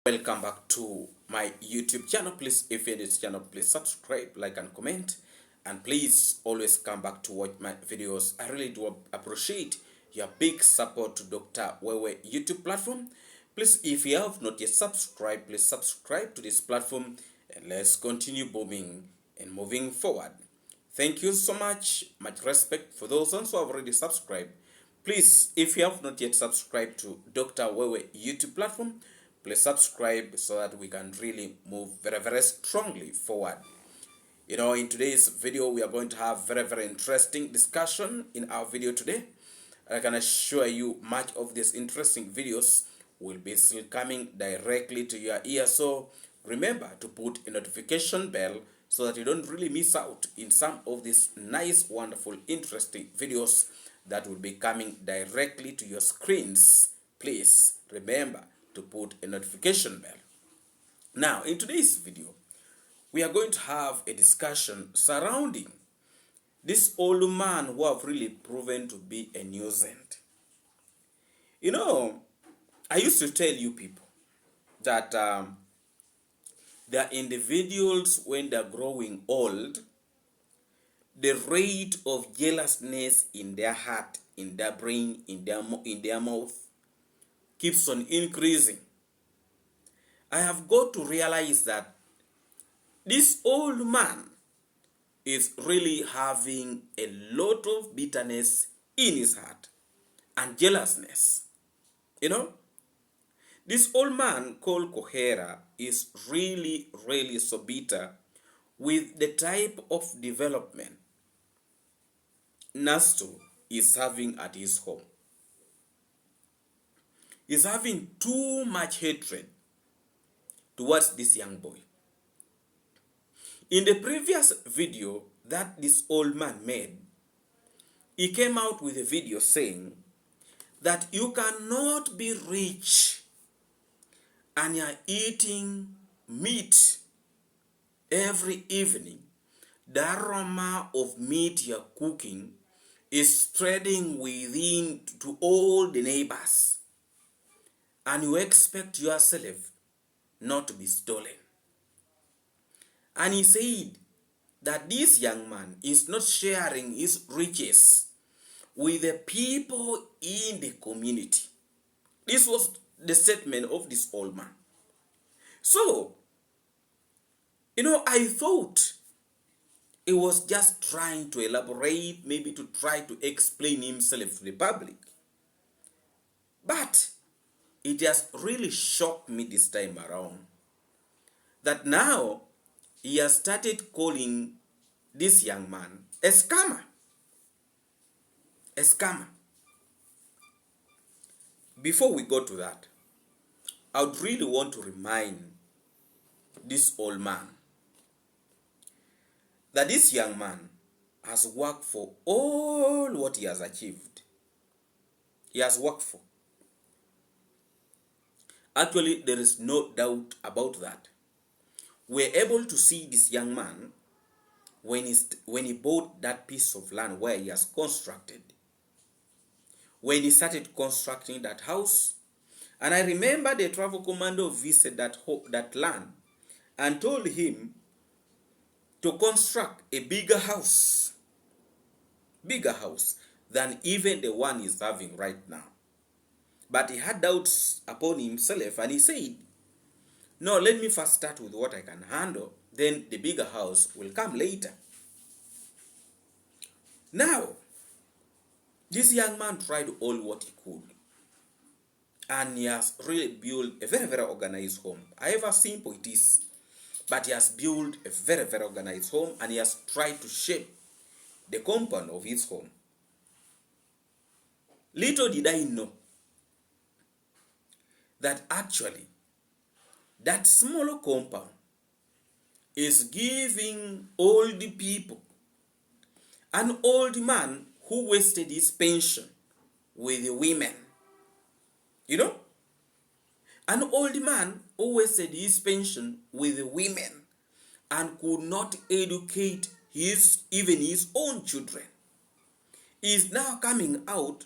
Welcome back to my YouTube channel. Please, if you're in this channel, please subscribe, like, and comment. And please always come back to watch my videos. I really do appreciate your big support to Dr. Wewe YouTube platform. Please, if you have not yet subscribed, please subscribe to this platform and let's continue booming and moving forward. Thank you so much. Much respect for those ones who have already subscribed. Please, if you have not yet subscribed to Dr. Wewe YouTube platform, please subscribe so that we can really move very strongly forward. In today's video, we are going to have very interesting discussion in our video today. I can assure you much of these interesting videos will be still coming directly to your ear. So remember to put a notification bell so that you don't really miss out in some of these nice, wonderful, interesting videos that will be coming directly to your screens. Please remember to put a notification bell. Now, in today's video, we are going to have a discussion surrounding this old man who have really proven to be a nuisance. I used to tell you people that there are individuals, when they're growing old, the rate of jealousness in their heart, in their brain, in their mouth keeps on increasing. I have got to realize that this old man is really having a lot of bitterness in his heart and jealousness. This old man called Kohera is really so bitter with the type of development Nasto is having at his home. He's having too much hatred towards this young boy. In the previous video that this old man made, he came out with a video saying that you cannot be rich and you're eating meat every evening. The aroma of meat you're cooking is spreading within to all the neighbors, and you expect yourself not to be stolen. And he said that this young man is not sharing his riches with the people in the community. This was the statement of this old man. So, I thought he was just trying to elaborate, maybe to try to explain himself to the public. But it has really shocked me this time around that now he has started calling this young man a scammer. A scammer. Before we go to that, I would really want to remind this old man that this young man has worked for all what he has achieved. He has worked for. Actually, there is no doubt about that. We're able to see this young man when he bought that piece of land where he has constructed. When he started constructing that house, and I remember the travel commando visited that land and told him to construct a bigger house than even the one he's having right now. But he had doubts upon himself, and he said, no, let me first start with what I can handle, then the bigger house will come later. Now, this young man tried all what he could, and he has really built a very organized home. However simple it is, but he has built a very organized home, and he has tried to shape the compound of his home. Little did I know that actually that smaller compound is giving old people an old man who wasted his pension with the women. An old man who wasted his pension with the women and could not educate even his own children is now coming out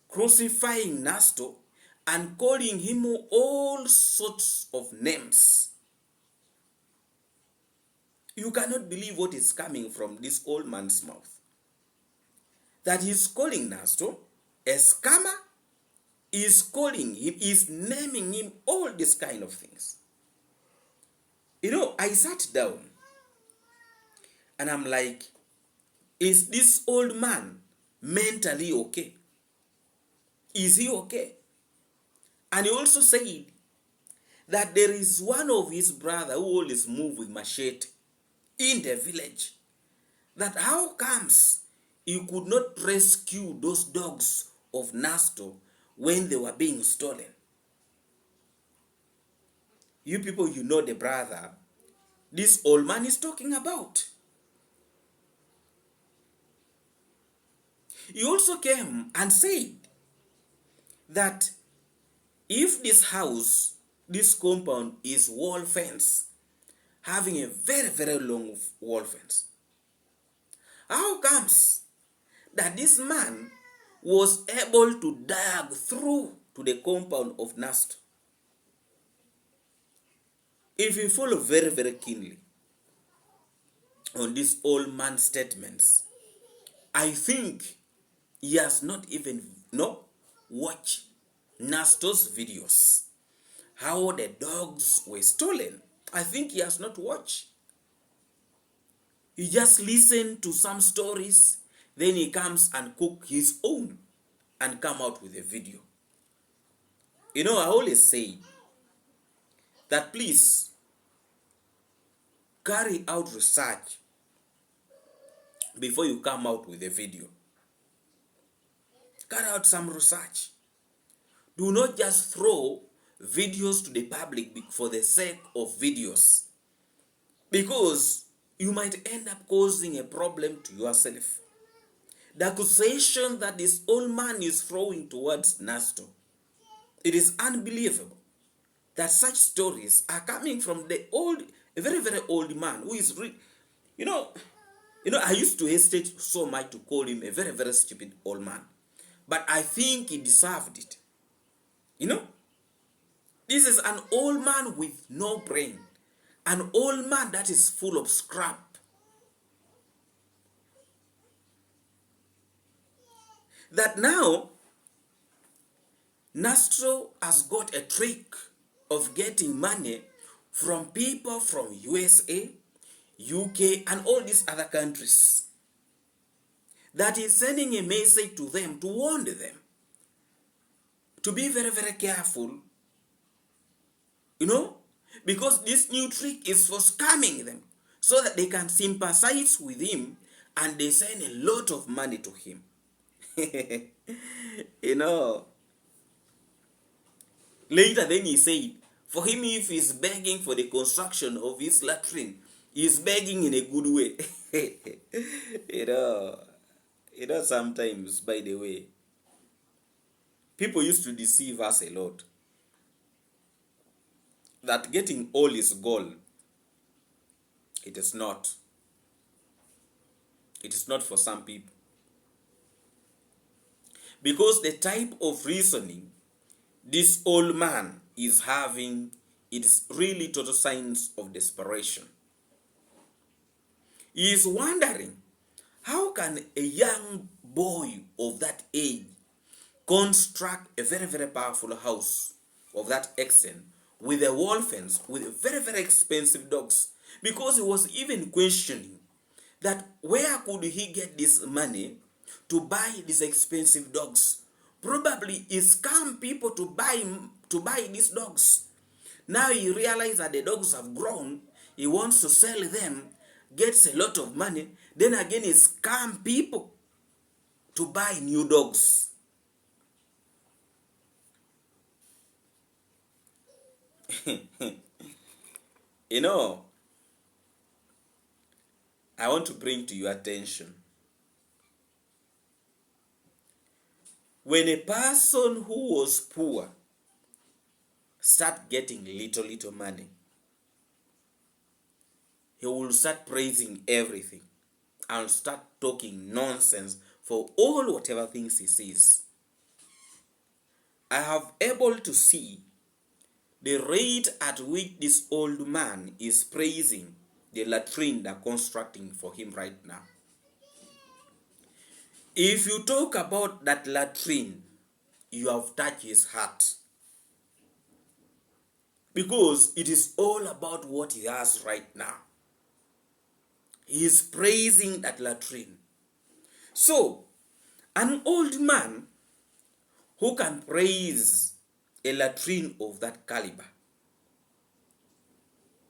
crucifying Nasto and calling him all sorts of names. You cannot believe what is coming from this old man's mouth. That he's calling Nasto a scammer, is calling him, is naming him all these kind of things. You know, I sat down and I'm like, is this old man mentally okay? Is he okay? And he also said that there is one of his brother who always move with machete in the village. That how comes you could not rescue those dogs of Nasto when they were being stolen? You people, you know the brother this old man is talking about. He also came and said that if this house, this compound is wall fence, having a very, very long wall fence, how comes that this man was able to dig through to the compound of Nasto? If you follow very, very keenly on this old man's statements, I think he has not even watched Nasto's videos, how the dogs were stolen. I think he has not watched. He just listened to some stories, then he comes and cook his own and come out with a video. You know, I always say that please carry out research before you come out with a video. Carry out some research. Do not just throw videos to the public for the sake of videos, because you might end up causing a problem to yourself. The accusation that this old man is throwing towards Nasto, it is unbelievable that such stories are coming from a very, very old man who is, I used to hesitate so much to call him a very, very stupid old man. But I think he deserved it. This is an old man with no brain. An old man that is full of scrap. That now, Nasto has got a trick of getting money from people from USA, UK, and all these other countries. That is sending a message to them to warn them to be very, very careful, because this new trick is for scamming them so that they can sympathize with him and they send a lot of money to him. Later then he said, for him, if he's begging for the construction of his latrine, he's begging in a good way. Sometimes, by the way, people used to deceive us a lot. That getting all is goal. It is not. It is not for some people. Because the type of reasoning this old man is having, it is really total signs of desperation. He is wondering, how can a young boy of that age construct a very, very powerful house of that extent with a wall fence, with very, very expensive dogs? Because he was even questioning that where could he get this money to buy these expensive dogs? Probably he scam people to buy these dogs. Now he realized that the dogs have grown. He wants to sell them, gets a lot of money. Then again he scam people to buy new dogs. I want to bring to your attention, when a person who was poor start getting little money, he will start praising everything and start talking nonsense for all whatever things he sees. I have able to see the rate at which this old man is praising the latrine they're constructing for him right now. If you talk about that latrine, you have touched his heart. Because it is all about what he has right now. He is praising that latrine. So, an old man who can praise a latrine of that caliber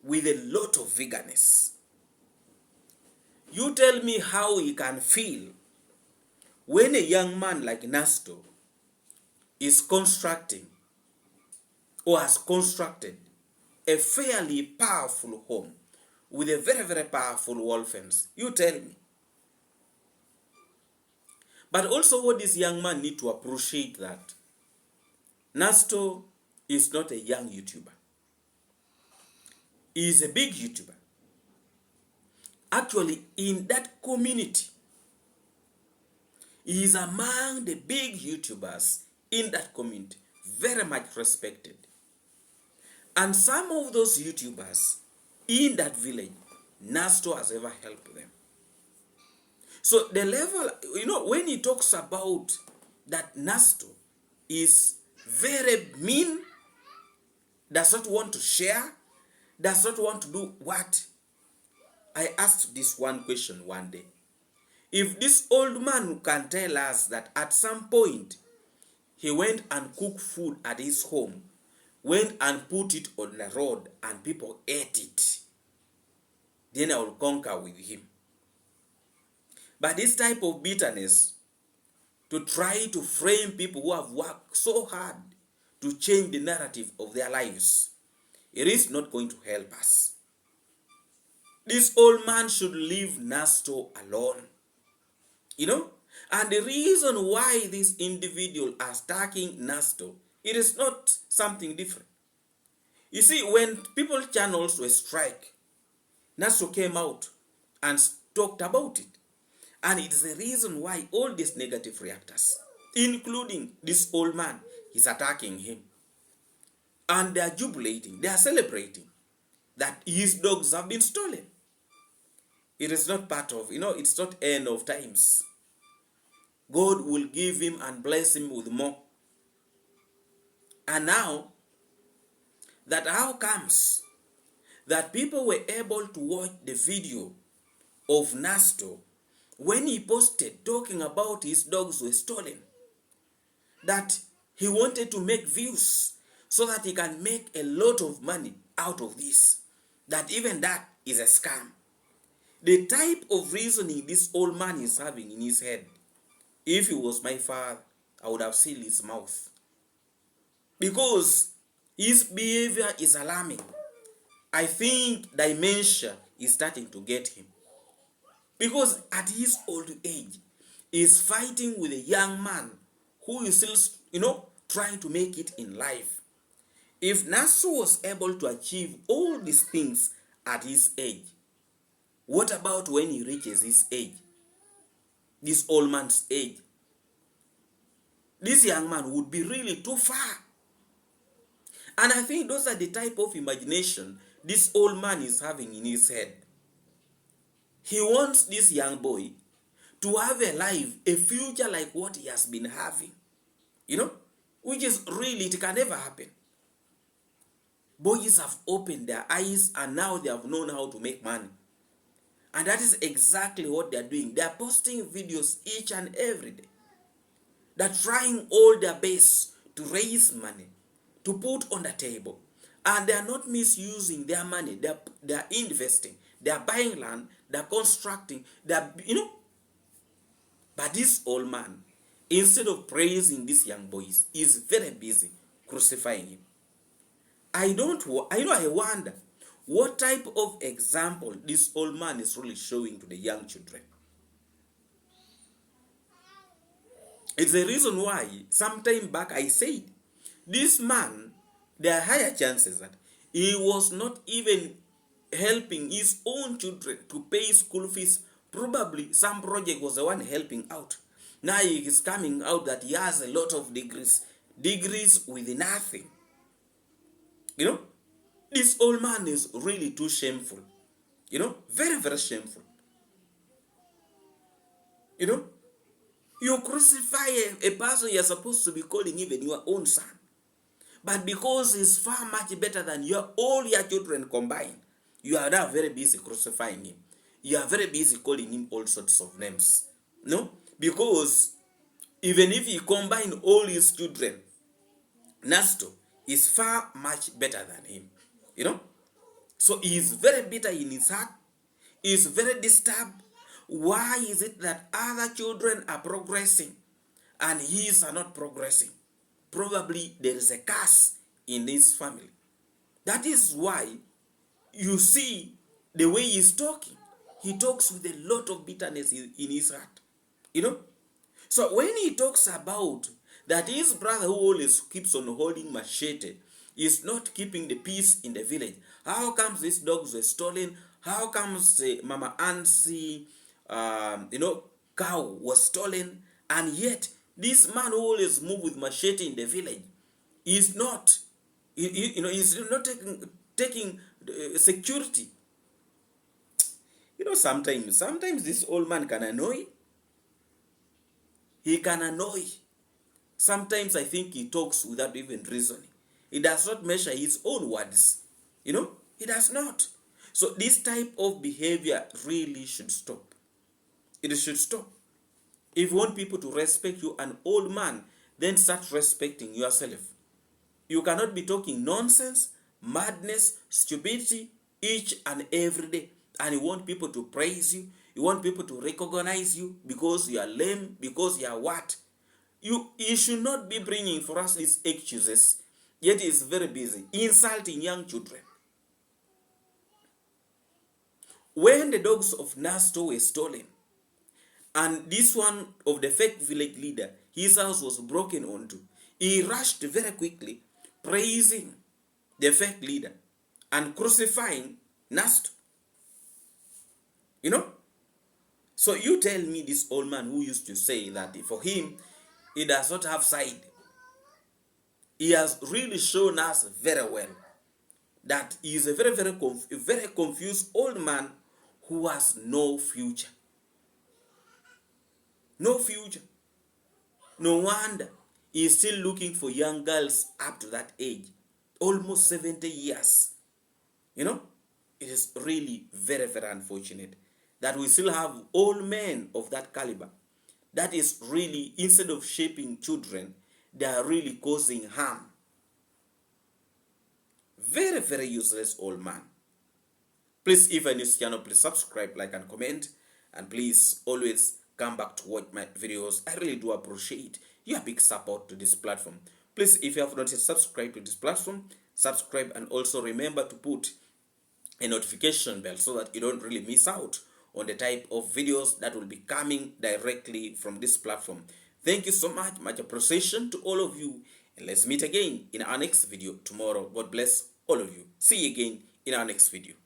with a lot of vigorness, you tell me how he can feel when a young man like Nasto is constructing or has constructed a fairly powerful home with a very, very powerful wall fence. You tell me. But also what this young man need to appreciate that Nasto is not a young YouTuber. He is a big YouTuber. Actually, in that community, he is among the big YouTubers in that community, very much respected. And some of those YouTubers in that village, Nasto has ever helped them. So the level, when he talks about that Nasto is very mean, does not want to share, does not want to do what? I asked this one question one day. If this old man can tell us that at some point he went and cooked food at his home, went and put it on the road and people ate it, then I will conquer with him. But this type of bitterness, to try to frame people who have worked so hard to change the narrative of their lives, it is not going to help us. This old man should leave Nasto alone. And the reason why this individual are attacking Nasto, it is not something different. You see, when people channels were strike, Nasto came out and talked about it. And it's the reason why all these negative reactors, including this old man, is attacking him. And they are jubilating, they are celebrating that his dogs have been stolen. It is not part of, it's not end of times. God will give him and bless him with more. And now, that how comes that people were able to watch the video of Nasto when he posted talking about his dogs were stolen, that he wanted to make views so that he can make a lot of money out of this, that even that is a scam. The type of reasoning this old man is having in his head, if he was my father, I would have sealed his mouth. Because his behavior is alarming. I think dementia is starting to get him. Because at his old age, he's fighting with a young man who is still, trying to make it in life. If Nasu was able to achieve all these things at his age, what about when he reaches his age? This old man's age. This young man would be really too far. And I think those are the type of imagination this old man is having in his head. He wants this young boy to have a life, a future like what he has been having. Which is really, it can never happen. Boys have opened their eyes and now they have known how to make money. And that is exactly what they are doing. They are posting videos each and every day. They are trying all their best to raise money, to put on the table. And they are not misusing their money. They are investing. They are buying land. They are constructing. They are, But this old man, instead of praising these young boys, is very busy crucifying him. I wonder what type of example this old man is really showing to the young children. It's the reason why some time back I said, this man, there are higher chances that he was not even helping his own children to pay school fees. Probably some project was the one helping out. Now he is coming out that he has a lot of degrees, degrees with nothing. You know, this old man is really too shameful. You know, very, very shameful. You know, you crucify a person you're supposed to be calling even your own son. But because he's far much better than all your children combined, you are now very busy crucifying him. You are very busy calling him all sorts of names. No? Because even if you combine all his children, Nasto is far much better than him. You know? So he is very bitter in his heart. He is very disturbed. Why is it that other children are progressing and his are not progressing? Probably there is a curse in this family. That is why you see the way he's talking. He talks with a lot of bitterness in his heart. You know? So when he talks about that his brother who always keeps on holding machete is not keeping the peace in the village. How comes these dogs were stolen? How comes Mama Ansi, cow was stolen? And yet, this man who always move with machete in the village is not, he's not taking security. You know, sometimes this old man can annoy. He can annoy. Sometimes I think he talks without even reasoning. He does not measure his own words. You know, he does not. So this type of behavior really should stop. It should stop. If you want people to respect you, an old man, then start respecting yourself. You cannot be talking nonsense, madness, stupidity each and every day. And you want people to praise you. You want people to recognize you because you are lame, because you are what? You should not be bringing for us these excuses, yet he is very busy insulting young children. When the dogs of Nasto were stolen, and this one of the fake village leader, his house was broken onto, he rushed very quickly, praising the fake leader and crucifying Nasto. You know? So you tell me this old man who used to say that for him, he does not have side. He has really shown us very well that he is a very confused old man who has no future. No future. No wonder he is still looking for young girls up to that age. Almost 70 years. You know, it is really very, very unfortunate that we still have old men of that caliber. That is really, instead of shaping children, they are really causing harm. Very, very useless old man. Please, if you're new to this channel, please subscribe, like, and comment. And please always come back to watch my videos. I really do appreciate your big support to this platform. Please, if you have not yet subscribed to this platform, subscribe, and also remember to put a notification bell so that you don't really miss out on the type of videos that will be coming directly from this platform. Thank you so much appreciation to all of you, and let's meet again in our next video tomorrow. God bless all of you. See you again in our next video.